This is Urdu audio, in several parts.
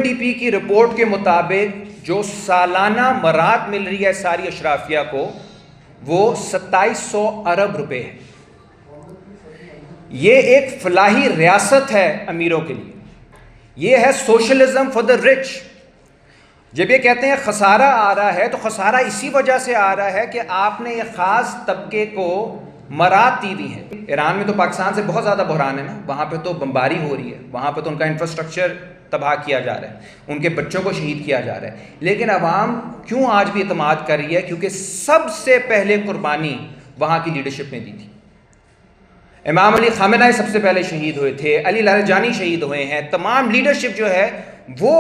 ڈی پی کی رپورٹ کے مطابق جو سالانہ مراعات مل رہی ہے ساری اشرافیہ کو وہ 2700 ارب روپے ہے۔ یہ ایک فلاحی ریاست ہے امیروں کے لیے، یہ ہے سوشلزم فار دا رچ۔ جب یہ کہتے ہیں خسارہ آ رہا ہے تو خسارہ اسی وجہ سے آ رہا ہے کہ آپ نے ایک خاص طبقے کو مراعات دی ہوئی ہیں۔ ایران میں تو پاکستان سے بہت زیادہ بحران ہے نا، وہاں پہ تو بمباری ہو رہی ہے، وہاں پہ تو ان کا انفراسٹرکچر تباہ کیا جا رہا ہے، ان کے بچوں کو شہید کیا جا رہا ہے، لیکن عوام کیوں آج بھی اعتماد کر رہی ہے؟ کیونکہ سب سے پہلے قربانی وہاں کی لیڈرشپ نے دی تھی۔ امام علی خامنہ سب سے پہلے شہید ہوئے تھے، علی لاریجانی شہید ہوئے ہیں، تمام لیڈرشپ جو ہے وہ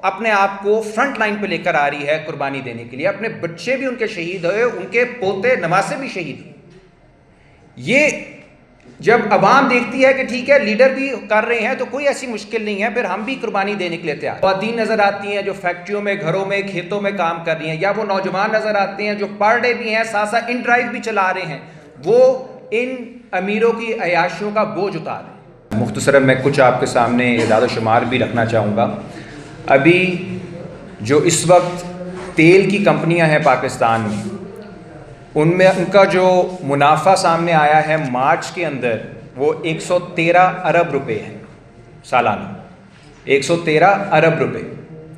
اپنے آپ کو فرنٹ لائن پہ لے کر آ رہی ہے قربانی دینے کے لیے، اپنے بچے بھی ان کے شہید ہوئے، ان کے پوتے نواسے بھی شہید ہوئے۔ یہ جب عوام دیکھتی ہے کہ ٹھیک ہے لیڈر بھی کر رہے ہیں تو کوئی ایسی مشکل نہیں ہے، پھر ہم بھی قربانی دینے کے لیے تیار۔ خواتین نظر آتی ہیں جو فیکٹریوں میں، گھروں میں، کھیتوں میں کام کر رہی ہیں، یا وہ نوجوان نظر آتے ہیں جو پر ڈے بھی ہیں، ساتھ ساتھ ان ڈرائیو بھی چلا رہے ہیں، وہ ان امیروں کی عیاشیوں کا بوجھ اتار رہے ہیں۔ مختصراً میں کچھ آپ کے سامنے اعداد و شمار بھی رکھنا چاہوں گا۔ ابھی جو اس وقت تیل کی کمپنیاں ہیں پاکستان میں، ان کا جو منافع سامنے آیا ہے مارچ کے اندر وہ 113 ارب روپے ہے سالانہ، 113 ارب روپے،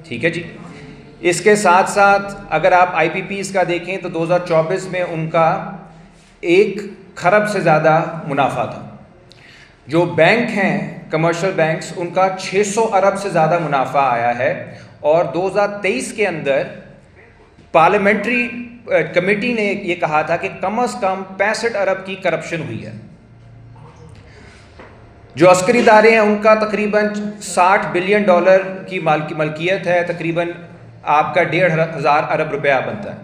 ٹھیک ہے جی۔ اس کے ساتھ ساتھ اگر آپ آئی پی پیز کا دیکھیں تو 2024 میں ان کا 1 کھرب سے زیادہ منافع تھا۔ جو بینک ہیں کمرشل بینکس، ان کا 600 ارب سے زیادہ منافع آیا ہے، اور 2023 کے اندر پارلیمنٹری کمیٹی نے یہ کہا تھا کہ کم از کم 65 ارب کی کرپشن ہوئی ہے۔ جو عسکری ادارے ہیں ان کا تقریباً $60 بلین کی ملکیت ہے، تقریباً آپ کا 1,500 ارب روپیہ بنتا ہے۔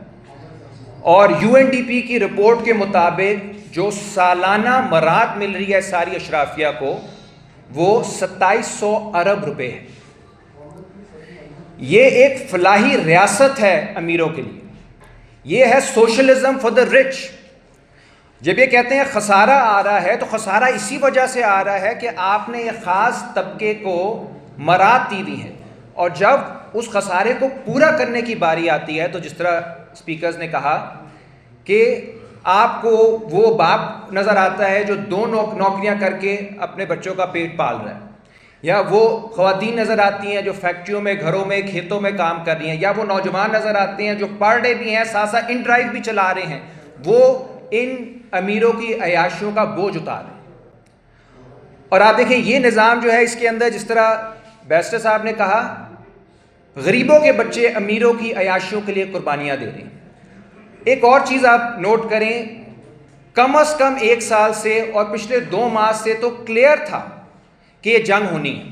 اور یو این ڈی پی کی رپورٹ کے مطابق جو سالانہ مراعات مل رہی ہے ساری اشرافیہ کو وہ 2700 ارب روپے ہے۔ یہ ایک فلاحی ریاست ہے امیروں کے لیے، یہ ہے سوشلزم فار دا رچ۔ جب یہ کہتے ہیں خسارہ آ رہا ہے تو خسارہ اسی وجہ سے آ رہا ہے کہ آپ نے ایک خاص طبقے کو مراعات دی ہوئی ہے، اور جب اس خسارے کو پورا کرنے کی باری آتی ہے تو جس طرح اسپیکرز نے کہا کہ آپ کو وہ باپ نظر آتا ہے جو 2 نوکریاں کر کے اپنے بچوں کا پیٹ پال رہا ہے، یا وہ خواتین نظر آتی ہیں جو فیکٹریوں میں، گھروں میں، کھیتوں میں کام کر رہی ہیں، یا وہ نوجوان نظر آتے ہیں جو پر ڈے بھی ہیں، ساتھ ساتھ ان ڈرائیو بھی چلا رہے ہیں، وہ ان امیروں کی عیاشیوں کا بوجھ اتار رہے ہیں۔ اور آپ دیکھیں یہ نظام جو ہے اس کے اندر جس طرح بیرسٹر صاحب نے کہا، غریبوں کے بچے امیروں کی عیاشیوں کے لیے قربانیاں دے رہے ہیں۔ ایک اور چیز آپ نوٹ کریں، کم از کم 1 سال سے اور پچھلے 2 ماہ سے تو کلیئر تھا کہ یہ جنگ ہونی ہے،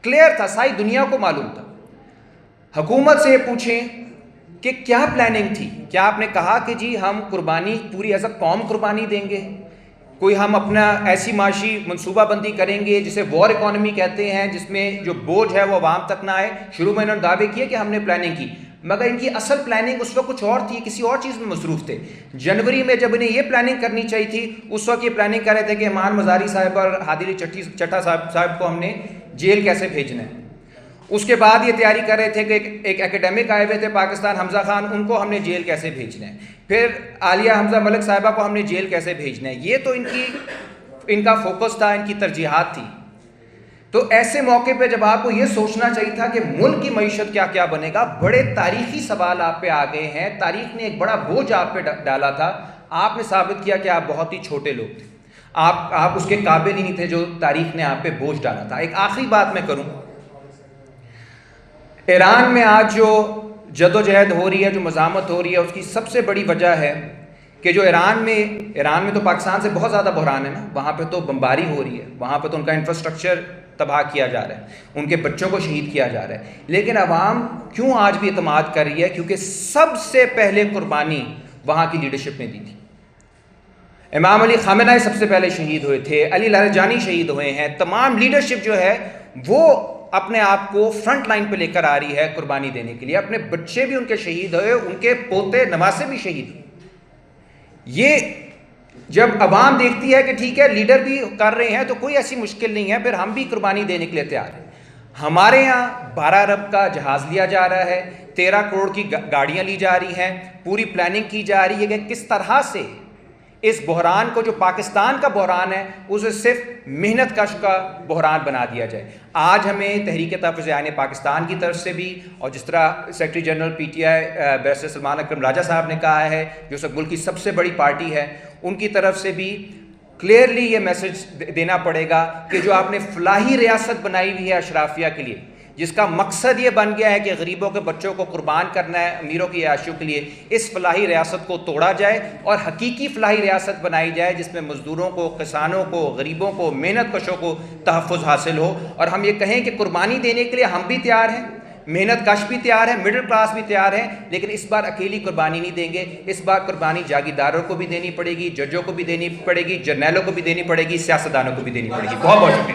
کلیئر تھا، ساری دنیا کو معلوم تھا۔ حکومت سے یہ پوچھیں کہ کیا پلاننگ تھی؟ کیا آپ نے کہا کہ جی ہم قربانی پوری ایز اے قوم قربانی دیں گے، کوئی ہم اپنا ایسی معاشی منصوبہ بندی کریں گے جسے وار اکانومی کہتے ہیں، جس میں جو بوجھ ہے وہ عوام تک نہ آئے؟ شروع میں انہوں نے دعوے کیے کہ ہم نے پلاننگ کی، مگر ان کی اصل پلاننگ اس وقت کچھ اور تھی، کسی اور چیز میں مصروف تھے۔ جنوری میں جب انہیں یہ پلاننگ کرنی چاہیے تھی، اس وقت یہ پلاننگ کر رہے تھے کہ ایمان مزاری صاحب اور ہادی علی چٹھا صاحب کو ہم نے جیل کیسے بھیجنا ہے۔ اس کے بعد یہ تیاری کر رہے تھے کہ ایک ایکیڈیمک آئے ہوئے تھے پاکستان، حمزہ خان، ان کو ہم نے جیل کیسے بھیجنا ہے، پھر عالیہ حمزہ ملک صاحبہ کو ہم نے جیل کیسے بھیجنا ہے۔ یہ تو ان کا فوکس تھا، ان کی ترجیحات تھی۔ تو ایسے موقع پہ جب آپ کو یہ سوچنا چاہیے تھا کہ ملک کی معیشت کیا کیا بنے گا، بڑے تاریخی سوال آپ پہ آ گئے ہیں، تاریخ نے ایک بڑا بوجھ آپ پہ ڈالا تھا، آپ نے ثابت کیا کہ آپ بہت ہی چھوٹے لوگ تھے، آپ اس کے قابل ہی نہیں تھے جو تاریخ نے آپ پہ بوجھ ڈالا تھا۔ ایک آخری بات میں کروں، ایران میں آج جو جدوجہد ہو رہی ہے، جو مزاحمت ہو رہی ہے، اس کی سب سے بڑی وجہ ہے کہ جو ایران میں تو پاکستان سے بہت زیادہ بحران ہے نا، وہاں پہ تو بمباری ہو رہی ہے، وہاں پہ تو ان کا انفراسٹرکچر تباہ کیا جا رہا ہے، ان کے بچوں کو شہید کیا جا رہا ہے، لیکن عوام کیوں آج بھی اعتماد کر رہی ہے؟ کیونکہ سب سے پہلے قربانی وہاں کی لیڈرشپ نے دی تھی۔ امام علی خامنہ سب سے پہلے شہید ہوئے تھے، علی لاریجانی شہید ہوئے ہیں، تمام لیڈرشپ جو ہے وہ اپنے آپ کو فرنٹ لائن پہ لے کر آ رہی ہے قربانی دینے کے لیے، اپنے بچے بھی ان کے شہید ہوئے، ان کے پوتے نواسے بھی شہید ہوئے۔ یہ جب عوام دیکھتی ہے کہ ٹھیک ہے لیڈر بھی کر رہے ہیں تو کوئی ایسی مشکل نہیں ہے، پھر ہم بھی قربانی دینے کے لیے تیار ہیں۔ ہمارے یہاں 12 ارب کا جہاز لیا جا رہا ہے، 13 کروڑ کی گاڑیاں لی جا رہی ہیں، پوری پلاننگ کی جا رہی ہے کہ کس طرح سے اس بحران کو جو پاکستان کا بحران ہے اسے صرف محنت کش کا بحران بنا دیا جائے۔ آج ہمیں تحریک تحفظ عیان پاکستان کی طرف سے بھی، اور جس طرح secretary general P T I barrister Salman Akram Raja صاحب نے کہا ہے جو سب ملک کی سب سے بڑی پارٹی ہے، ان کی طرف سے بھی کلیئرلی یہ میسج دینا پڑے گا کہ جو آپ نے فلاحی ریاست بنائی ہوئی ہے اشرافیہ کے لیے، جس کا مقصد یہ بن گیا ہے کہ غریبوں کے بچوں کو قربان کرنا ہے امیروں کی عیاشیوں کے لیے، اس فلاحی ریاست کو توڑا جائے اور حقیقی فلاحی ریاست بنائی جائے جس میں مزدوروں کو، کسانوں کو، غریبوں کو، محنت کشوں کو تحفظ حاصل ہو۔ اور ہم یہ کہیں کہ قربانی دینے کے لیے ہم بھی تیار ہیں، محنت کش بھی تیار ہے، مڈل کلاس بھی تیار ہے، لیکن اس بار اکیلی قربانی نہیں دیں گے، اس بار قربانی جاگیرداروں کو بھی دینی پڑے گی، ججوں کو بھی دینی پڑے گی، جرنیلوں کو بھی دینی پڑے گی، سیاستدانوں کو بھی دینی پڑے گی۔ بہت بہت شکریہ۔